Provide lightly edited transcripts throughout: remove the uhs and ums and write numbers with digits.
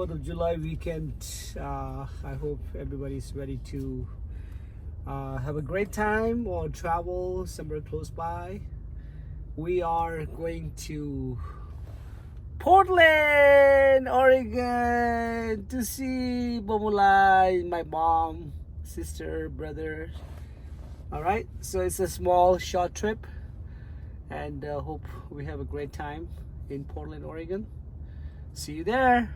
4th of July weekend. I hope everybody's ready to have a great time or travel somewhere close by. We are going to Portland, Oregon to see Bomulai, my mom, sister, brother. All right, so it's a small short trip and hope we have a great time in Portland, Oregon. See you there.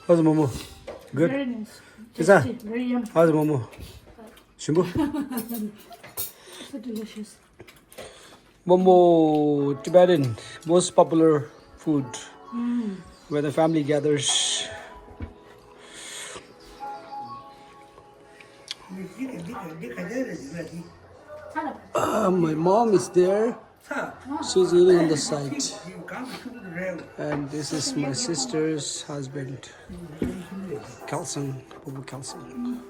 How's the momo? Good? Very nice. Is that? Tasty, very yummy. How's the momo? Shimbo? So delicious. Momo, Tibetan, most popular food where the family gathers. My mom is there. She's eating on the side. And this is my sister's husband, Kalsang, Bobo Kalsang.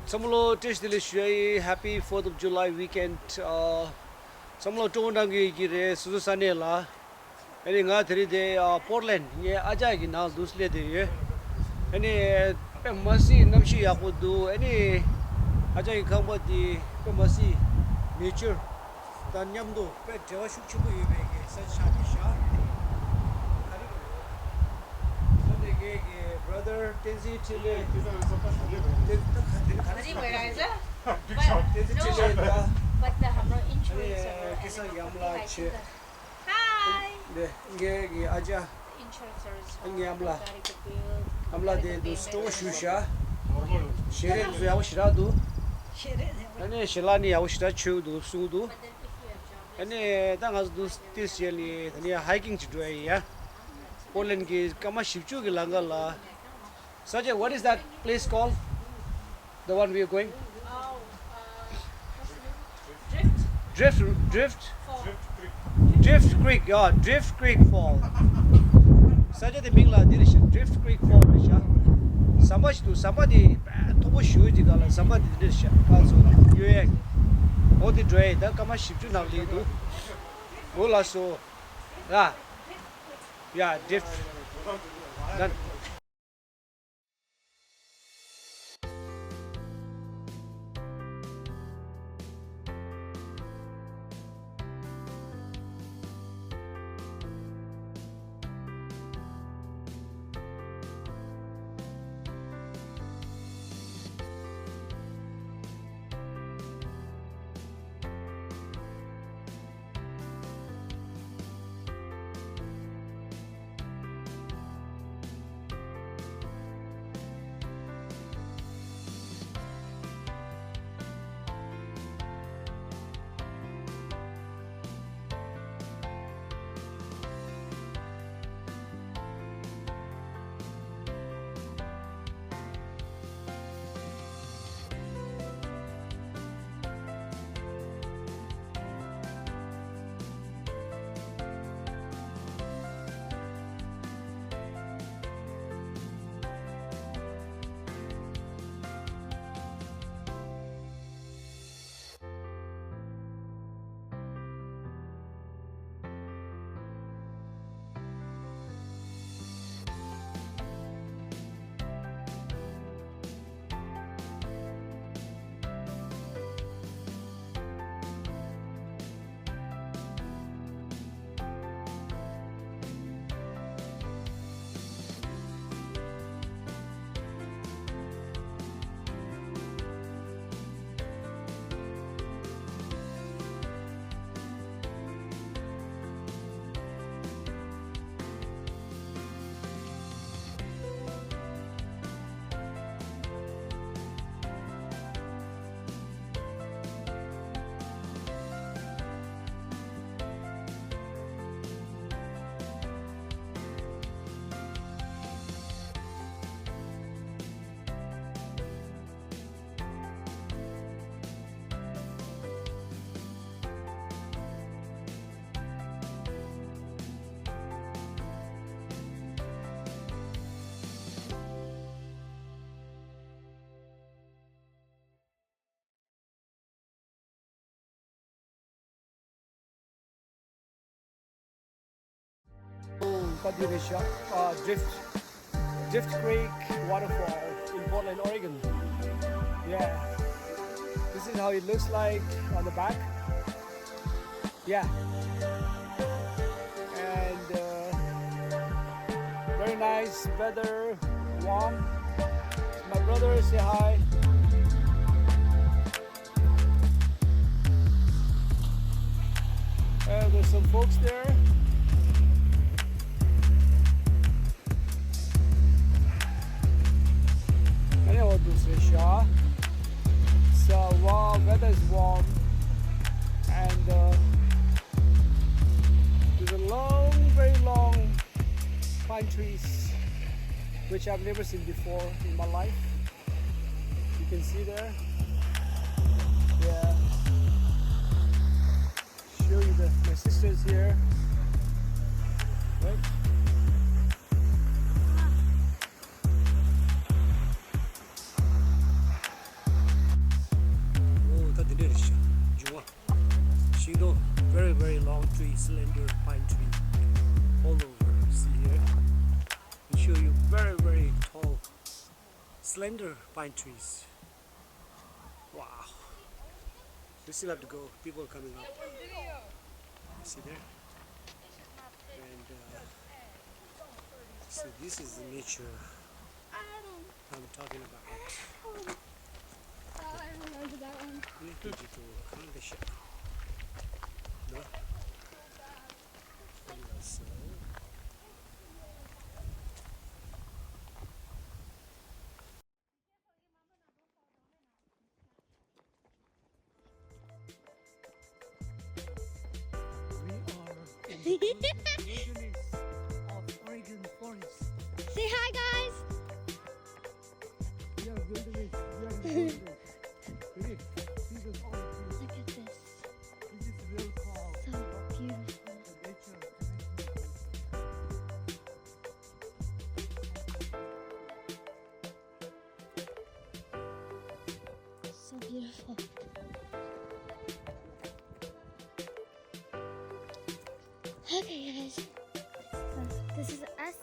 Samlo taste delicious. Happy 4th of July weekend. Samlo tondangi gire Susane la. Any nga 3 day Portland. Ye aja gi na dusle de ye. Any masi namshi yakudu. Any aja gi khamba di masi nature. Tanyamdo pe jawa shukchubu yebege sa shadi sha. Brother Tenzi Chile. Gì vậy này chứ? Tenzi Chile da. But the hammer insurance. Kisa yamla che. Hi. De nge aja Insurance. nge amla. Amla de do sto shusha. Shere do yaw shira do. Ane shelani yaw shira chu do su do. Ane dangas do this yearly ane hiking to do ya. Poland ki kama shivchu ki langala. Sajay, what is that place called? The one we are going? Oh, Drift Creek. Yeah, Drift Creek Fall. Sajay the Mingla direction. Drift Creek Fall. Samaj to somebody tobo shuji gala somebody direction. Also, you all the dray. That kama shivchu na lidu. Bola so. Yeah, Drift. Done. Tadirisha Drift Creek waterfall in Portland, Oregon. Yeah, this is how it looks like on the back. Yeah, and very nice weather, warm. My brother, say hi. There's some folks there. Anyhow, so wow, weather is warm, and there's a long, very long pine trees, which I've never seen before in my life. You can see there. Yeah. Show you my sister's here. Right? Very, very long tree, slender pine tree all over. See here? I'll show you very, very tall, slender pine trees. Wow. We still have to go. People are coming up. See there? And so this is the nature I'm talking about. I remember that one. No? So, we are in the wilderness of Oregon forest. Say hi, guys. We are wilderness. We are in the wilderness. Ready? See those olive trees. Look at this. This is real calm. So beautiful. The nature. So beautiful. Okay, guys. So this is us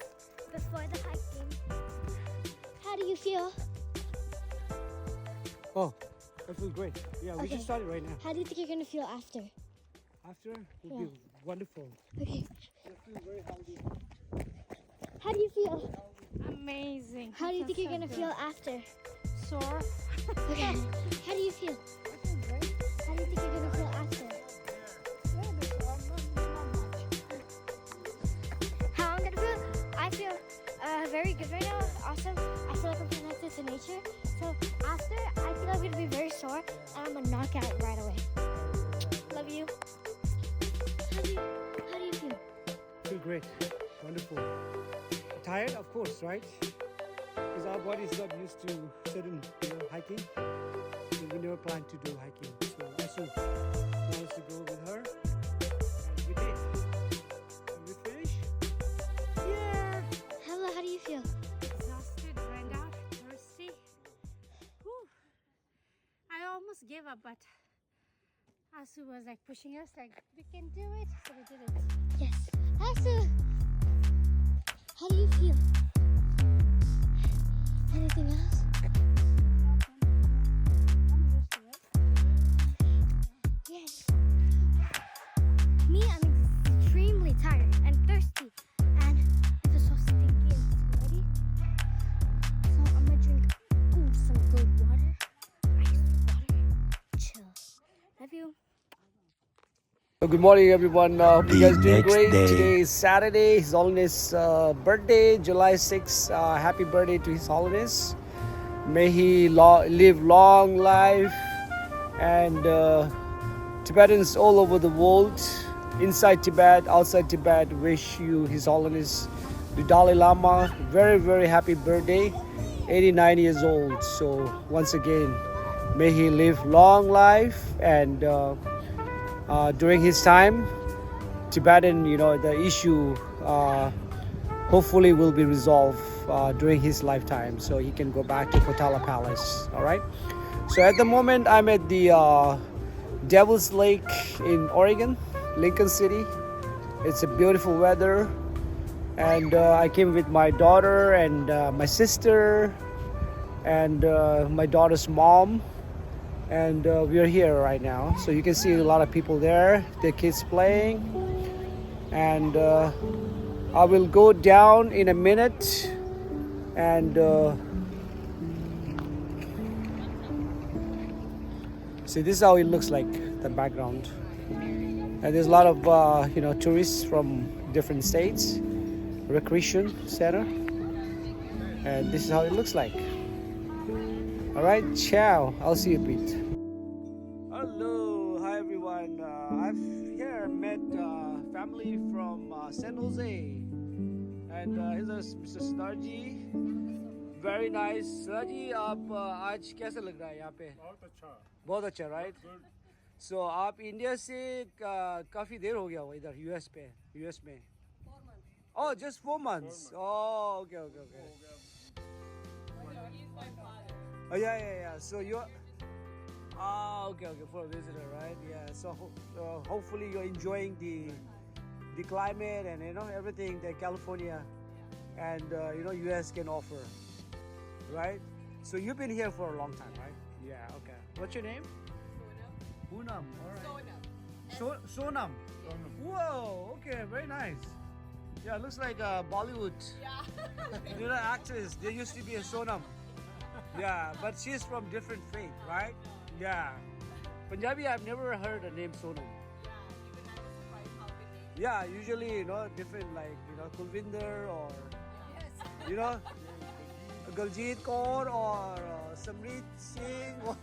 before the hiking. How do you feel? Oh, I feel great. Yeah, we Okay. just started right now. How do you think you're gonna feel after? After, it will be wonderful. Okay. I feel very healthy. How do you feel? Amazing. How do you think you're gonna feel after? Sore. Okay. How do you feel? How do you think you're gonna feel after? How I'm gonna feel? I feel very good right now. Awesome. I feel like I'm connected to nature. So after, I feel I'm gonna be very sore and I'm gonna knock out right away. Love you. How do you feel? Feel great. Wonderful. Tired, of course, right? Because our body is not used to certain, hiking. So we never planned to do hiking. So Asu wants to go with her. And we did. And we finished. Yeah. Hello, how do you feel? Exhausted, ran out, thirsty. Whew. I almost gave up, but Asu was like pushing us, like we can do it, so we did it. Yes. Asu, how do you feel? Anything else? Yes. Me, I'm extremely tired and thirsty, and I feel so stinky and sweaty. So I'm gonna drink some good water, ice water, chill. Love you. Good morning, everyone. Hope you guys doing next great. day. Today is Saturday, His Holiness' birthday, July 6th. Happy birthday to His Holiness. May he live long life, and Tibetans all over the world, inside Tibet, outside Tibet, wish you, His Holiness, the Dalai Lama, very, very happy birthday, 89 years old. So once again, may he live long life, and during his time, Tibetan, the issue hopefully will be resolved during his lifetime, so he can go back to Potala Palace. All right. So at the moment, I'm at the Devil's Lake in Oregon, Lincoln City. It's a beautiful weather, and I came with my daughter and my sister and my daughter's mom, and we are here right now. So you can see a lot of people there, the kids playing, and I will go down in a minute and see, this is how it looks like, the background. And there's a lot of tourists from different states, recreation center, and this is how it looks like. All right, ciao. I'll see you, Pete. Hello, hi everyone. I've here met family from San Jose, and here's Mr. Siddharji. Very nice. Siddharji, आप आज कैसा लग रहा है यहाँ पे? बहुत अच्छा, right? So आप इंडिया से काफी देर हो गया हो इधर यूएस में? 4 months. Oh, just 4 months. Oh, okay. He's my father. Oh, yeah. So you're okay, for a visitor, right? Yeah. So hopefully you're enjoying the climate and everything that California and US can offer, right? So you've been here for a long time, right? Yeah. Okay. What's your name? Poonam. All right. Sonam. Whoa. Okay. Very nice. Yeah. Looks like Bollywood. Yeah. Actress. There used to be a Sonam. Yeah, but she's from different faith, right? Yeah. Punjabi, I've never heard the name Sonam. Yeah, even I was surprised how many. Yeah, usually, different like, Kulvinder or, Yes. Galjit Kaur or Samrit Singh or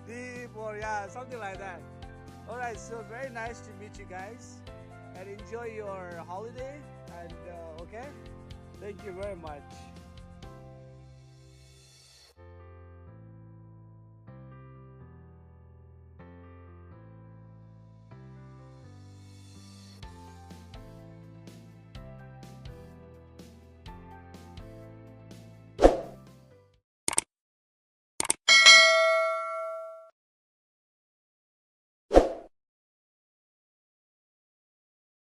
Deep or something like that. All right, so very nice to meet you guys and enjoy your holiday and okay? Thank you very much.